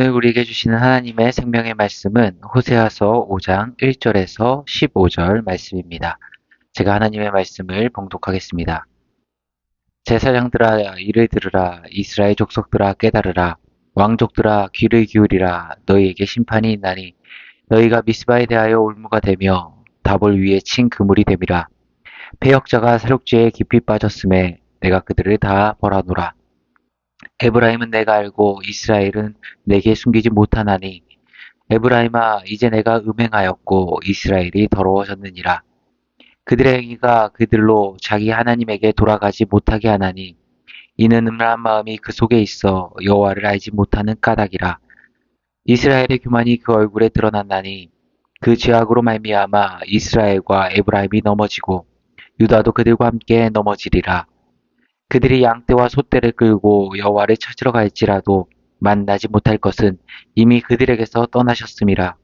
오늘 우리에게 주시는 하나님의 생명의 말씀은 호세아서 5장 1절에서 15절 말씀입니다. 제가 하나님의 말씀을 봉독하겠습니다. 제사장들아 이를 들으라. 이스라엘 족속들아 깨달으라. 왕족들아 귀를 기울이라. 너희에게 심판이 있나니 너희가 미스바에 대하여 올무가 되며 다볼 위에 친 그물이 됨이라. 패역자가 사륙지에 깊이 빠졌음에 내가 그들을 다 벌하노라. 에브라임은 내가 알고 이스라엘은 내게 숨기지 못하나니 에브라임아 이제 내가 음행하였고 이스라엘이 더러워졌느니라. 그들의 행위가 그들로 자기 하나님에게 돌아가지 못하게 하나니 이는 음란한 마음이 그 속에 있어 여호와를 알지 못하는 까닭이라. 이스라엘의 교만이 그 얼굴에 드러났나니 그 죄악으로 말미암아 이스라엘과 에브라임이 넘어지고 유다도 그들과 함께 넘어지리라. 그들이 양떼와 소떼를 끌고 여호와를 찾으러 갈지라도 만나지 못할 것은 이미 그들에게서 떠나셨음이라.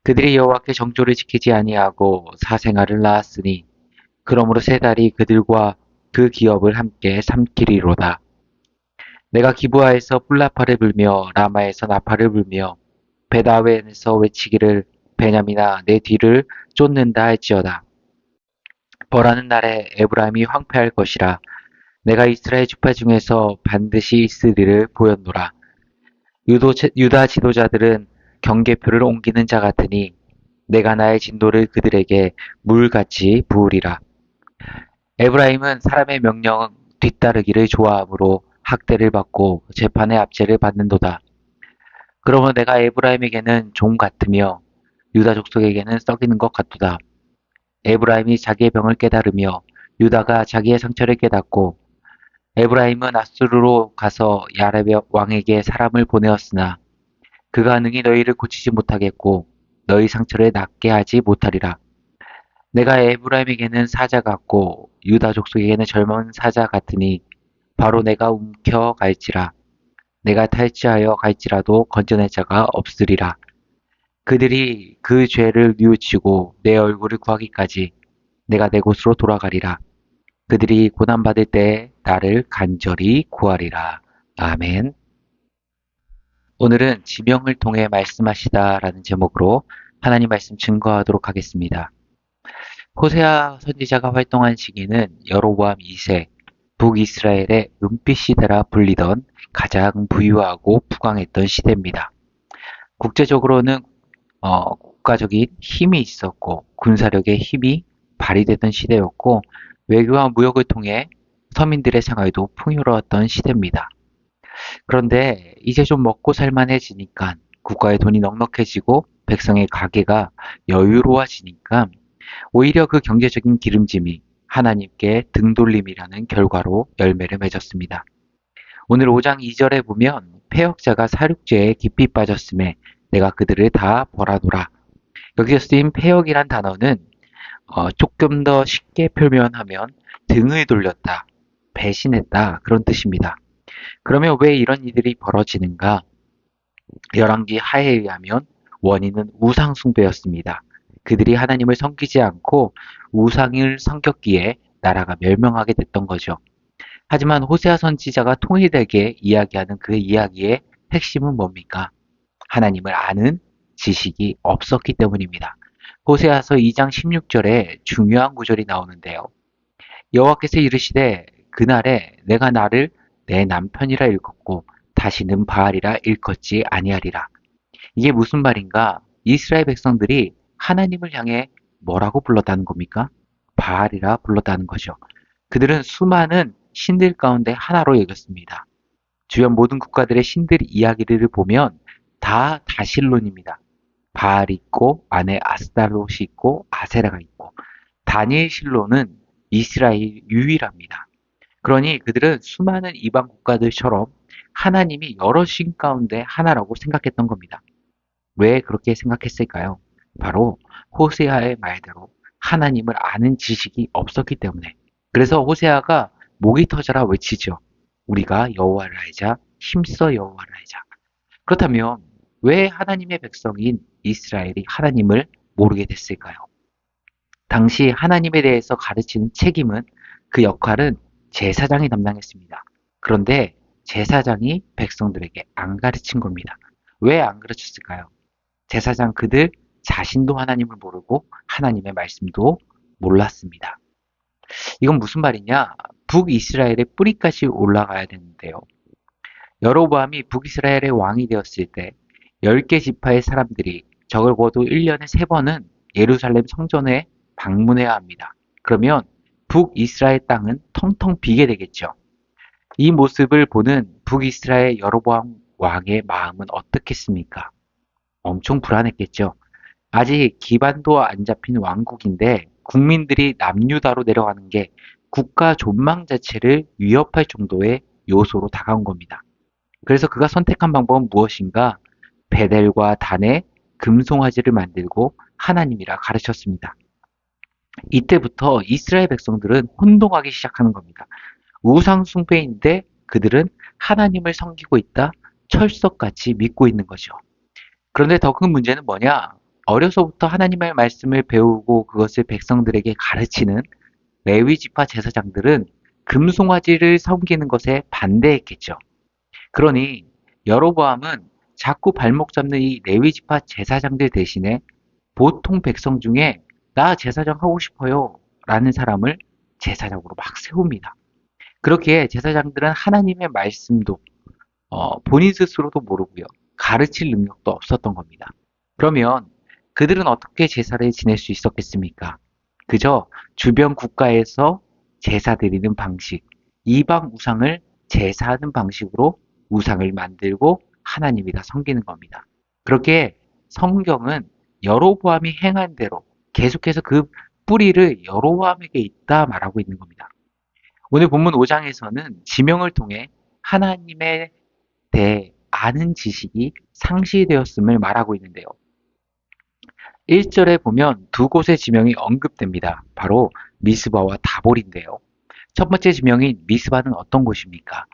그들이 여호와께 정조를 지키지 아니하고 사생아를 낳았으니 그러므로 세 달이 그들과 그 기업을 함께 삼키리로다. 내가 기브아에서 뿔나팔을 불며 라마에서 나팔을 불며 베다웬에서 외치기를 베냐민아 내 뒤를 쫓는다 할지어다. 벌하는 날에 에브라임이 황폐할 것이라. 내가 이스라엘 지파 중에서 반드시 있으리를 보였노라. 유다 지도자들은 경계표를 옮기는 자 같으니 내가 나의 진노를 그들에게 물같이 부으리라. 에브라임은 사람의 명령 뒤따르기를 좋아하므로 학대를 받고 재판의 압제를 받는도다. 그러면 내가 에브라임에게는 종 같으며 유다 족속에게는 썩이는 것 같도다. 에브라임이 자기의 병을 깨달으며 유다가 자기의 상처를 깨닫고 에브라임은 아수르로 가서 야렙의 왕에게 사람을 보내었으나 그가 능히 너희를 고치지 못하겠고 너희 상처를 낫게 하지 못하리라. 내가 에브라임에게는 사자 같고 유다 족속에게는 젊은 사자 같으니 바로 내가 움켜 갈지라. 내가 탈취하여 갈지라도 건져낼 자가 없으리라. 그들이 그 죄를 뉘우치고 내 얼굴을 구하기까지 내가 내 곳으로 돌아가리라. 그들이 고난받을 때에 나를 간절히 구하리라. 아멘. 오늘은 지명을 통해 말씀하시다라는 제목으로 하나님 말씀 증거하도록 하겠습니다. 호세아 선지자가 활동한 시기는 여로보암 2세 북이스라엘의 은빛 시대라 불리던 가장 부유하고 부강했던 시대입니다. 국제적으로는 국가적인 힘이 있었고 군사력의 힘이 발휘되던 시대였고 외교와 무역을 통해 서민들의 생활도 풍요로웠던 시대입니다. 그런데 이제 좀 먹고 살만해지니까 국가의 돈이 넉넉해지고 백성의 가계가 여유로워지니까 오히려 그 경제적인 기름짐이 하나님께 등돌림이라는 결과로 열매를 맺었습니다. 오늘 5장 2절에 보면 패역자가 사륙죄에 깊이 빠졌음에 내가 그들을 다 벌하노라. 여기서 쓰인 패역이란 단어는 조금 더 쉽게 표현하면 등을 돌렸다, 배신했다 그런 뜻입니다. 그러면 왜 이런 일들이 벌어지는가? 열왕기 하에 의하면 원인은 우상 숭배였습니다. 그들이 하나님을 섬기지 않고 우상을 섬겼기에 나라가 멸망하게 됐던 거죠. 하지만 호세아 선지자가 통일되게 이야기하는 그 이야기의 핵심은 뭡니까? 하나님을 아는 지식이 없었기 때문입니다. 호세아서 2장 16절에 중요한 구절이 나오는데요. 여호와께서 이르시되 그날에 내가 나를 내 남편이라 일컫고 다시는 바알이라 일컫지 아니하리라. 이게 무슨 말인가? 이스라엘 백성들이 하나님을 향해 뭐라고 불렀다는 겁니까? 바알이라 불렀다는 거죠. 그들은 수많은 신들 가운데 하나로 여겼습니다. 주변 모든 국가들의 신들 이야기를 보면 다 다실론입니다. 바알이 있고 안에 아스타롯이 있고 아세라가 있고 다니엘 실로는 이스라엘 유일합니다. 그러니 그들은 수많은 이방 국가들처럼 하나님이 여러 신 가운데 하나라고 생각했던 겁니다. 왜 그렇게 생각했을까요? 바로 호세아의 말대로 하나님을 아는 지식이 없었기 때문에. 그래서 호세아가 목이 터져라 외치죠. 우리가 여호와를 알자, 힘써 여호와를 알자. 그렇다면 왜 하나님의 백성인 이스라엘이 하나님을 모르게 됐을까요? 당시 하나님에 대해서 가르치는 책임은 그 역할은 제사장이 담당했습니다. 그런데 제사장이 백성들에게 안 가르친 겁니다. 왜 안 그르쳤을까요? 제사장 그들 자신도 하나님을 모르고 하나님의 말씀도 몰랐습니다. 이건 무슨 말이냐? 북이스라엘의 뿌리까지 올라가야 되는데요. 여로보암이 북이스라엘의 왕이 되었을 때 10개 지파의 사람들이 적어도 1년에 3번은 예루살렘 성전에 방문해야 합니다. 그러면 북이스라엘 땅은 텅텅 비게 되겠죠. 이 모습을 보는 북이스라엘 여로보암 왕의 마음은 어떻겠습니까? 엄청 불안했겠죠. 아직 기반도 안 잡힌 왕국인데 국민들이 남유다로 내려가는 게 국가 존망 자체를 위협할 정도의 요소로 다가온 겁니다. 그래서 그가 선택한 방법은 무엇인가? 베델과 단에 금송아지를 만들고 하나님이라 가르쳤습니다. 이때부터 이스라엘 백성들은 혼동하기 시작하는 겁니다. 우상 숭배인데 그들은 하나님을 섬기고 있다 철석같이 믿고 있는 거죠. 그런데 더 큰 문제는 뭐냐? 어려서부터 하나님의 말씀을 배우고 그것을 백성들에게 가르치는 레위 지파 제사장들은 금송아지를 섬기는 것에 반대했겠죠. 그러니 여로보암은 자꾸 발목 잡는 이 레위 지파 제사장들 대신에 보통 백성 중에 나 제사장 하고 싶어요 라는 사람을 제사장으로 막 세웁니다. 그렇게 제사장들은 하나님의 말씀도 본인 스스로도 모르고요. 가르칠 능력도 없었던 겁니다. 그러면 그들은 어떻게 제사를 지낼 수 있었겠습니까? 그저 주변 국가에서 제사 드리는 방식, 이방 우상을 제사하는 방식으로 우상을 만들고 하나님이다 섬기는 겁니다. 그렇게 성경은 여로보암이 행한 대로 계속해서 그 뿌리를 여로보암에게 있다 말하고 있는 겁니다. 오늘 본문 5장에서는 지명을 통해 하나님에 대해 아는 지식이 상실되었음을 말하고 있는데요. 1절에 보면 두 곳의 지명이 언급됩니다. 바로 미스바와 다볼인데요. 첫 번째 지명인 미스바는 어떤 곳입니까?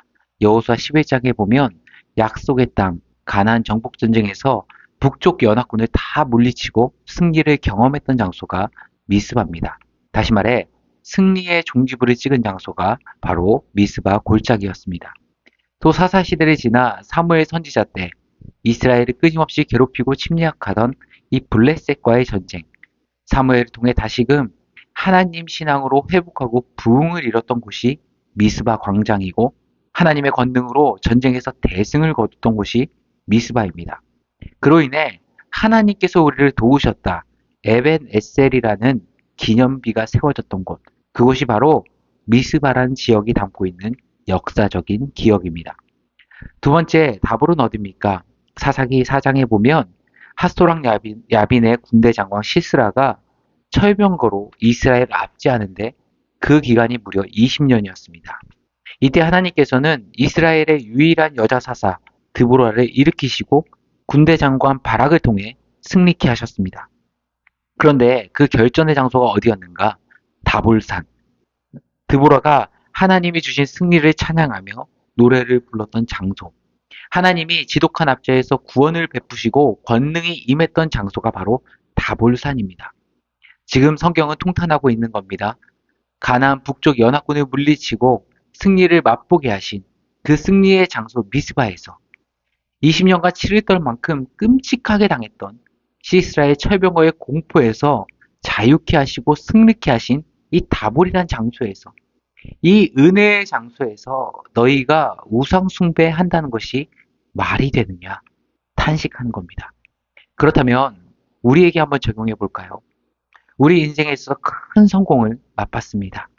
여호수아 11장에 보면 약속의 땅 가나안 정복 전쟁에서 북쪽 연합군을 다 물리치고 승리를 경험했던 장소가 미스바입니다. 다시 말해 승리의 종지부를 찍은 장소가 바로 미스바 골짜기였습니다. 또 사사시대를 지나 사무엘 선지자 때 이스라엘을 끊임없이 괴롭히고 침략하던 이 블레셋과의 전쟁, 사무엘을 통해 다시금 하나님 신앙으로 회복하고 부흥을 이뤘던 곳이 미스바 광장이고 하나님의 권능으로 전쟁에서 대승을 거뒀던 곳이 미스바입니다. 그로 인해 하나님께서 우리를 도우셨다. 에벤 에셀이라는 기념비가 세워졌던 곳, 그곳이 바로 미스바라는 지역이 담고 있는 역사적인 기억입니다. 두 번째, 다볼은 어디입니까? 사사기 4장에 보면 핫소랑 야빈의 군대 장관 시스라가 철병거로 이스라엘을 압제하는데 그 기간이 무려 20년이었습니다. 이때 하나님께서는 이스라엘의 유일한 여자 사사 드보라를 일으키시고 군대 장관 바락을 통해 승리케 하셨습니다. 그런데 그 결전의 장소가 어디였는가? 다볼산. 드보라가 하나님이 주신 승리를 찬양하며 노래를 불렀던 장소. 하나님이 지독한 압제에서 구원을 베푸시고 권능이 임했던 장소가 바로 다볼산입니다. 지금 성경은 통탄하고 있는 겁니다. 가나안 북쪽 연합군을 물리치고 승리를 맛보게 하신 그 승리의 장소 미스바에서 20년간 치를 떨 만큼 끔찍하게 당했던 시스라의 철병거의 공포에서 자유케 하시고 승리케 하신 이 다볼이란 장소에서 이 은혜의 장소에서 너희가 우상 숭배한다는 것이 말이 되느냐 탄식하는 겁니다. 그렇다면 우리에게 한번 적용해 볼까요? 우리 인생에 있어서 큰 성공을 맛봤습니다.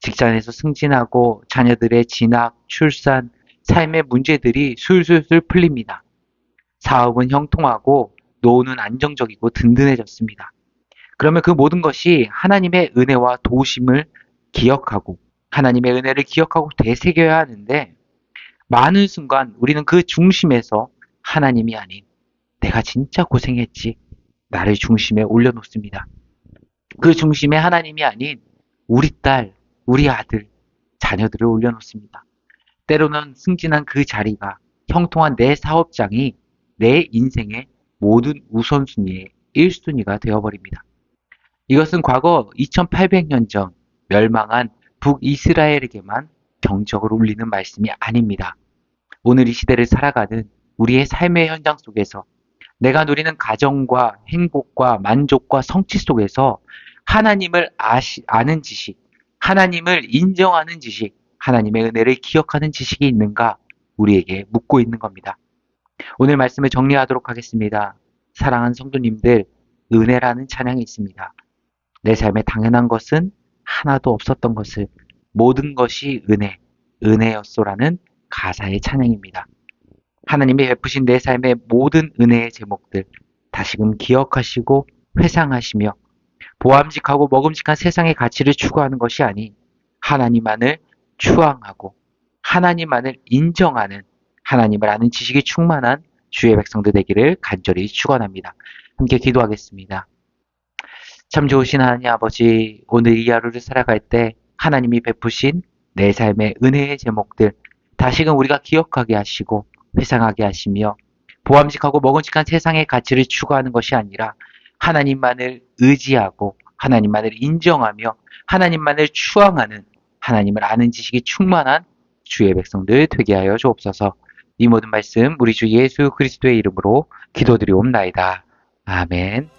직장에서 승진하고 자녀들의 진학, 출산, 삶의 문제들이 술술술 풀립니다. 사업은 형통하고 노후는 안정적이고 든든해졌습니다. 그러면 그 모든 것이 하나님의 은혜와 도우심을 기억하고 하나님의 은혜를 기억하고 되새겨야 하는데 많은 순간 우리는 그 중심에서 하나님이 아닌 내가 진짜 고생했지 나를 중심에 올려놓습니다. 그 중심에 하나님이 아닌 우리 딸, 우리 아들, 자녀들을 올려놓습니다. 때로는 승진한 그 자리가 형통한 내 사업장이 내 인생의 모든 우선순위의 1순위가 되어버립니다. 이것은 과거 2800년 전 멸망한 북이스라엘에게만 경적을 울리는 말씀이 아닙니다. 오늘 이 시대를 살아가는 우리의 삶의 현장 속에서 내가 누리는 가정과 행복과 만족과 성취 속에서 하나님을 아는 지식, 하나님을 인정하는 지식, 하나님의 은혜를 기억하는 지식이 있는가 우리에게 묻고 있는 겁니다. 오늘 말씀을 정리하도록 하겠습니다. 사랑하는 성도님들, 은혜라는 찬양이 있습니다. 내 삶에 당연한 것은 하나도 없었던 것을 모든 것이 은혜였소라는 가사의 찬양입니다. 하나님이 베푸신 내 삶의 모든 은혜의 제목들 다시금 기억하시고 회상하시며 보암직하고 먹음직한 세상의 가치를 추구하는 것이 아닌 하나님만을 추앙하고 하나님만을 인정하는 하나님을 아는 지식이 충만한 주의 백성들 되기를 간절히 축원합니다. 함께 기도하겠습니다. 참 좋으신 하나님 아버지, 오늘 이 하루를 살아갈 때 하나님이 베푸신 내 삶의 은혜의 제목들 다시금 우리가 기억하게 하시고 회상하게 하시며 보암직하고 먹음직한 세상의 가치를 추구하는 것이 아니라 하나님만을 의지하고 하나님만을 인정하며 하나님만을 추앙하는 하나님을 아는 지식이 충만한 주의 백성들 되게 하여 주옵소서. 이 모든 말씀 우리 주 예수 그리스도의 이름으로 기도드리옵나이다. 아멘.